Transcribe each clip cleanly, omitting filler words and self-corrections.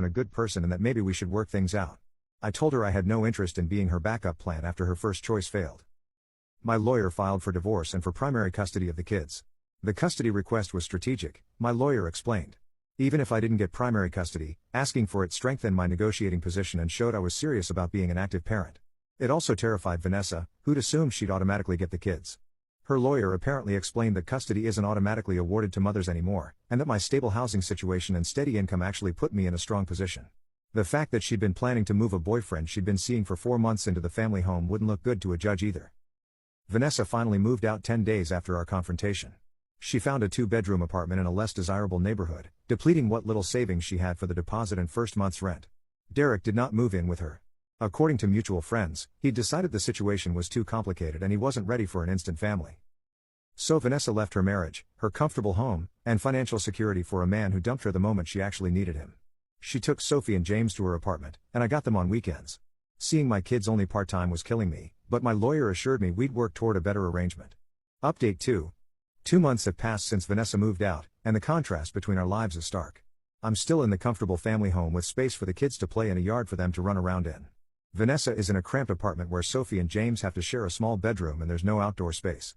a good person and that maybe we should work things out. I told her I had no interest in being her backup plan after her first choice failed. My lawyer filed for divorce and for primary custody of the kids. The custody request was strategic, my lawyer explained. Even if I didn't get primary custody, asking for it strengthened my negotiating position and showed I was serious about being an active parent. It also terrified Vanessa, who'd assumed she'd automatically get the kids. Her lawyer apparently explained that custody isn't automatically awarded to mothers anymore, and that my stable housing situation and steady income actually put me in a strong position. The fact that she'd been planning to move a boyfriend she'd been seeing for 4 months into the family home wouldn't look good to a judge either. Vanessa finally moved out 10 days after our confrontation. She found a 2-bedroom apartment in a less desirable neighborhood, depleting what little savings she had for the deposit and first month's rent. Derek did not move in with her. According to mutual friends, he'd decided the situation was too complicated and he wasn't ready for an instant family. So Vanessa left her marriage, her comfortable home, and financial security for a man who dumped her the moment she actually needed him. She took Sophie and James to her apartment, and I got them on weekends. Seeing my kids only part-time was killing me, but my lawyer assured me we'd work toward a better arrangement. Update 2. 2 months have passed since Vanessa moved out, and the contrast between our lives is stark. I'm still in the comfortable family home with space for the kids to play and a yard for them to run around in. Vanessa is in a cramped apartment where Sophie and James have to share a small bedroom and there's no outdoor space.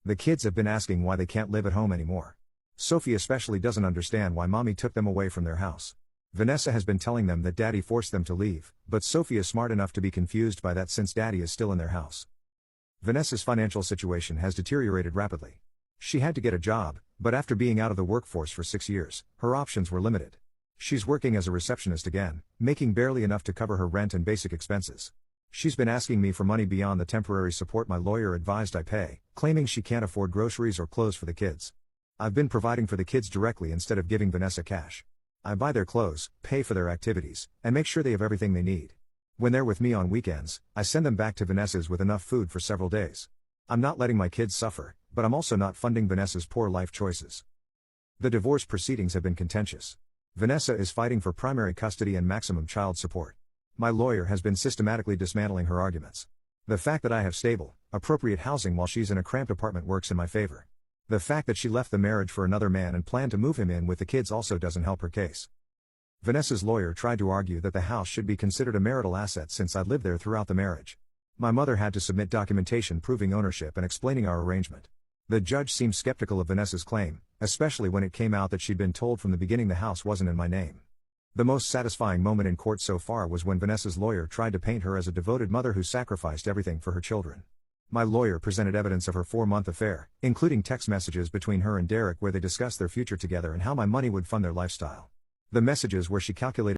The kids have been asking why they can't live at home anymore. Sophie especially doesn't understand why mommy took them away from their house. Vanessa has been telling them that daddy forced them to leave, but Sophie is smart enough to be confused by that since daddy is still in their house. Vanessa's financial situation has deteriorated rapidly. She had to get a job, but after being out of the workforce for 6 years, her options were limited. She's working as a receptionist again, making barely enough to cover her rent and basic expenses. She's been asking me for money beyond the temporary support my lawyer advised I pay, claiming she can't afford groceries or clothes for the kids. I've been providing for the kids directly instead of giving Vanessa cash. I buy their clothes, pay for their activities, and make sure they have everything they need. When they're with me on weekends, I send them back to Vanessa's with enough food for several days. I'm not letting my kids suffer, but I'm also not funding Vanessa's poor life choices. The divorce proceedings have been contentious. Vanessa is fighting for primary custody and maximum child support. My lawyer has been systematically dismantling her arguments. The fact that I have stable, appropriate housing while she's in a cramped apartment works in my favor. The fact that she left the marriage for another man and planned to move him in with the kids also doesn't help her case. Vanessa's lawyer tried to argue that the house should be considered a marital asset since I'd lived there throughout the marriage. My mother had to submit documentation proving ownership and explaining our arrangement. The judge seemed skeptical of Vanessa's claim, especially when it came out that she'd been told from the beginning the house wasn't in my name. The most satisfying moment in court so far was when Vanessa's lawyer tried to paint her as a devoted mother who sacrificed everything for her children. My lawyer presented evidence of her 4-month affair, including text messages between her and Derek where they discussed their future together and how my money would fund their lifestyle. The messages where she calculated